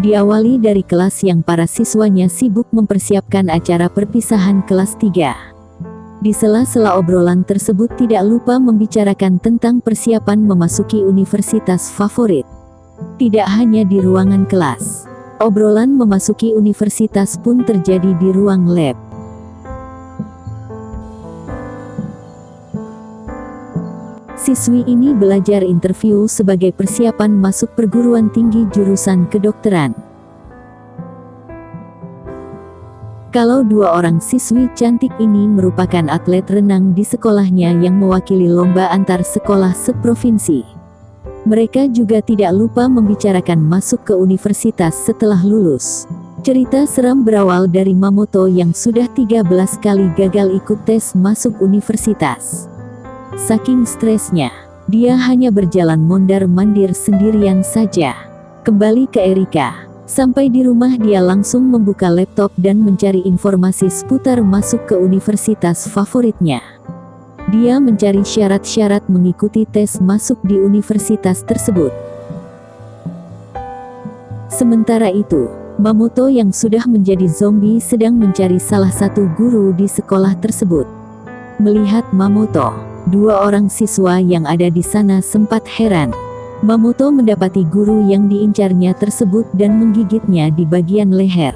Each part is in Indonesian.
Diawali dari kelas yang para siswanya sibuk mempersiapkan acara perpisahan kelas 3. Di sela-sela obrolan tersebut tidak lupa membicarakan tentang persiapan memasuki universitas favorit. Tidak hanya di ruangan kelas, obrolan memasuki universitas pun terjadi di ruang lab. Siswi ini belajar interview sebagai persiapan masuk perguruan tinggi jurusan kedokteran. Kalau dua orang siswi cantik ini merupakan atlet renang di sekolahnya yang mewakili lomba antar sekolah seprovinsi. Mereka juga tidak lupa membicarakan masuk ke universitas setelah lulus. Cerita seram berawal dari Mamoto yang sudah 13 kali gagal ikut tes masuk universitas. Saking stresnya, dia hanya berjalan mondar-mandir sendirian saja. Kembali ke Erika. Sampai di rumah dia langsung membuka laptop dan mencari informasi seputar masuk ke universitas favoritnya. Dia mencari syarat-syarat mengikuti tes masuk di universitas tersebut. Sementara itu, Mamoto yang sudah menjadi zombie sedang mencari salah satu guru di sekolah tersebut. Melihat Mamoto, dua orang siswa yang ada di sana sempat heran. Mamoto mendapati guru yang diincarnya tersebut dan menggigitnya di bagian leher.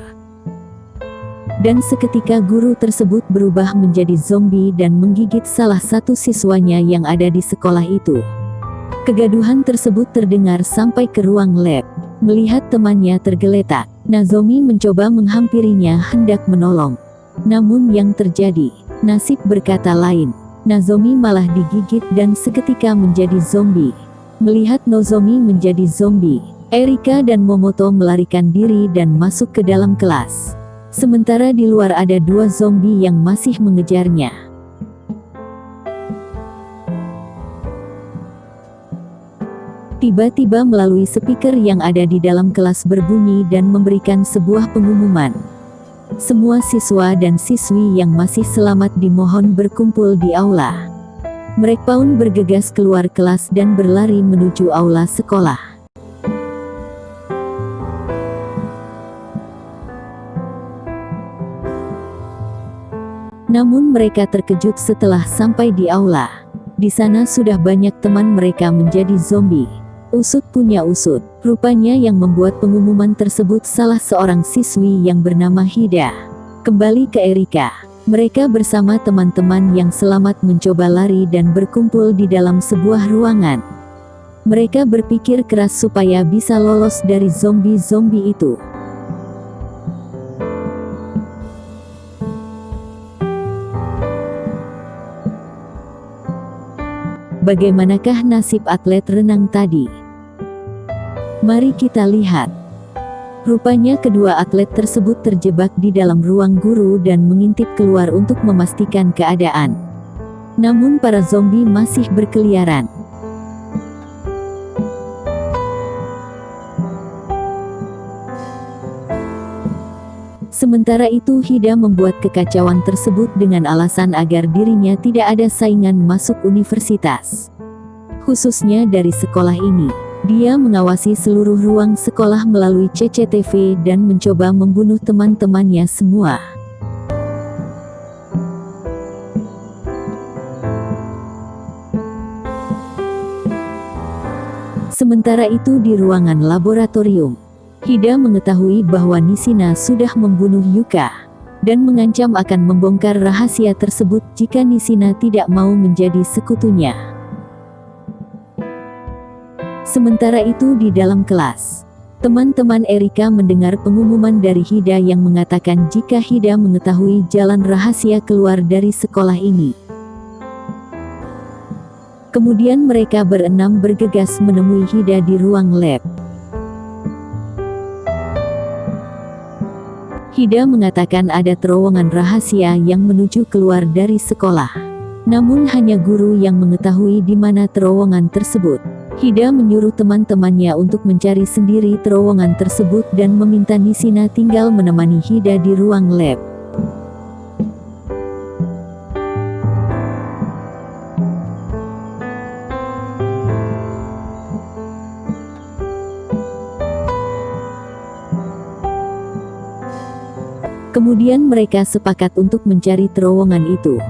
Dan seketika guru tersebut berubah menjadi zombie dan menggigit salah satu siswanya yang ada di sekolah itu. Kegaduhan tersebut terdengar sampai ke ruang lab. Melihat temannya tergeletak, Nozomi mencoba menghampirinya hendak menolong. Namun yang terjadi, nasib berkata lain. Nozomi malah digigit dan seketika menjadi zombie. Melihat Nozomi menjadi zombie, Erika dan Momoto melarikan diri dan masuk ke dalam kelas. Sementara di luar ada dua zombie yang masih mengejarnya. Tiba-tiba melalui speaker yang ada di dalam kelas berbunyi dan memberikan sebuah pengumuman. Semua siswa dan siswi yang masih selamat dimohon berkumpul di aula. Mereka pun bergegas keluar kelas dan berlari menuju aula sekolah. Namun mereka terkejut setelah sampai di aula. Di sana sudah banyak teman mereka menjadi zombie. Usut punya usut, rupanya yang membuat pengumuman tersebut salah seorang siswi yang bernama Hida. Kembali ke Erika. Mereka bersama teman-teman yang selamat mencoba lari dan berkumpul di dalam sebuah ruangan. Mereka berpikir keras supaya bisa lolos dari zombie-zombie itu. Bagaimanakah nasib atlet renang tadi? Mari kita lihat. Rupanya kedua atlet tersebut terjebak di dalam ruang guru dan mengintip keluar untuk memastikan keadaan. Namun para zombie masih berkeliaran. Sementara itu Hida membuat kekacauan tersebut dengan alasan agar dirinya tidak ada saingan masuk universitas. Khususnya dari sekolah ini. Dia mengawasi seluruh ruang sekolah melalui CCTV dan mencoba membunuh teman-temannya semua. Sementara itu di ruangan laboratorium, Hida mengetahui bahwa Nishina sudah membunuh Yuka, dan mengancam akan membongkar rahasia tersebut jika Nishina tidak mau menjadi sekutunya. Sementara itu di dalam kelas, teman-teman Erika mendengar pengumuman dari Hida yang mengatakan jika Hida mengetahui jalan rahasia keluar dari sekolah ini. Kemudian mereka berenam bergegas menemui Hida di ruang lab. Hida mengatakan ada terowongan rahasia yang menuju keluar dari sekolah. Namun hanya guru yang mengetahui di mana terowongan tersebut. Hida menyuruh teman-temannya untuk mencari sendiri terowongan tersebut dan meminta Nishina tinggal menemani Hida di ruang lab. Kemudian mereka sepakat untuk mencari terowongan itu.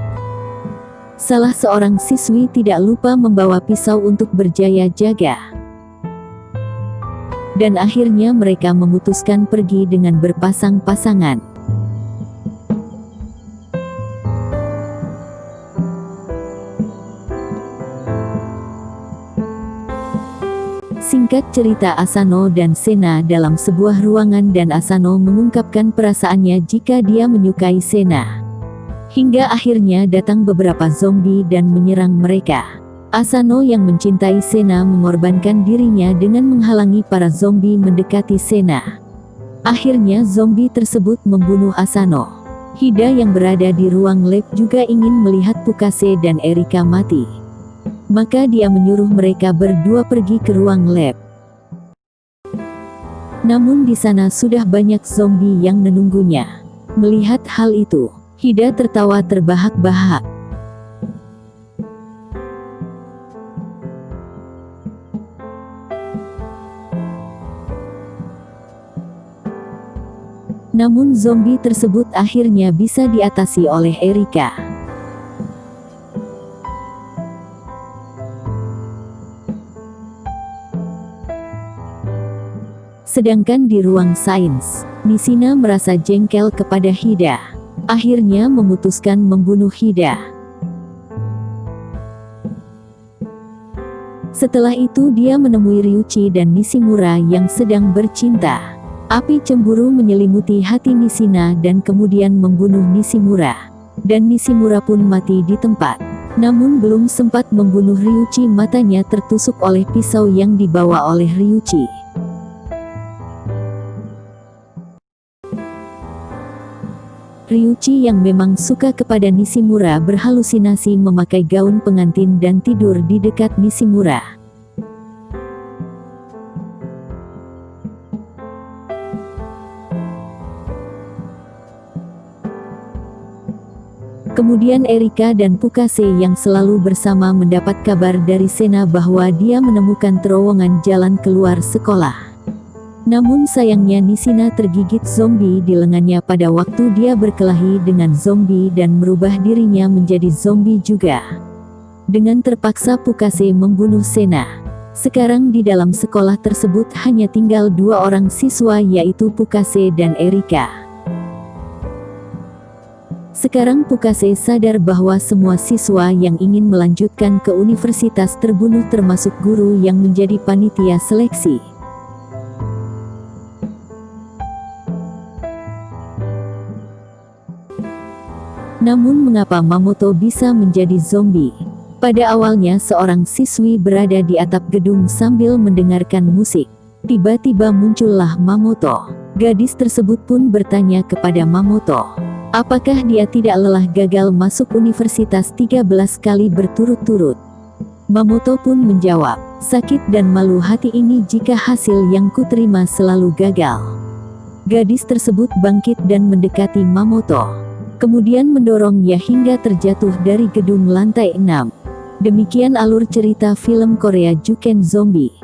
Salah seorang siswi tidak lupa membawa pisau untuk berjaga-jaga. Dan akhirnya mereka memutuskan pergi dengan berpasang-pasangan. Singkat cerita, Asano dan Sena dalam sebuah ruangan dan Asano mengungkapkan perasaannya jika dia menyukai Sena. Hingga akhirnya datang beberapa zombie dan menyerang mereka. Asano yang mencintai Sena mengorbankan dirinya dengan menghalangi para zombie mendekati Sena. Akhirnya zombie tersebut membunuh Asano. Hida yang berada di ruang lab juga ingin melihat Pukase dan Erika mati. Maka dia menyuruh mereka berdua pergi ke ruang lab. Namun di sana sudah banyak zombie yang menunggunya. Melihat hal itu, Hida tertawa terbahak-bahak. Namun zombie tersebut akhirnya bisa diatasi oleh Erika. Sedangkan di ruang sains, Nishina merasa jengkel kepada Hida. Akhirnya memutuskan membunuh Hida. Setelah itu dia menemui Ryuichi dan Nishimura yang sedang bercinta. Api cemburu menyelimuti hati Nishina dan kemudian membunuh Nishimura. Dan Nishimura pun mati di tempat. Namun belum sempat membunuh Ryuichi, matanya tertusuk oleh pisau yang dibawa oleh Ryuichi. Ryuichi yang memang suka kepada Nishimura berhalusinasi memakai gaun pengantin dan tidur di dekat Nishimura. Kemudian Erika dan Pukase yang selalu bersama mendapat kabar dari Sena bahwa dia menemukan terowongan jalan keluar sekolah. Namun sayangnya Nishina tergigit zombie di lengannya pada waktu dia berkelahi dengan zombie dan merubah dirinya menjadi zombie juga. Dengan terpaksa Pukase membunuh Sena. Sekarang di dalam sekolah tersebut hanya tinggal 2 orang siswa, yaitu Pukase dan Erika. Sekarang Pukase sadar bahwa semua siswa yang ingin melanjutkan ke universitas terbunuh, termasuk guru yang menjadi panitia seleksi. Namun mengapa Mamoto bisa menjadi zombie? Pada awalnya seorang siswi berada di atap gedung sambil mendengarkan musik. Tiba-tiba muncullah Mamoto. Gadis tersebut pun bertanya kepada Mamoto, apakah dia tidak lelah gagal masuk universitas 13 kali berturut-turut? Mamoto pun menjawab, sakit dan malu hati ini jika hasil yang kuterima selalu gagal. Gadis tersebut bangkit dan mendekati Mamoto. Kemudian mendorongnya hingga terjatuh dari gedung lantai 6. Demikian alur cerita film Korea Juken Zombie.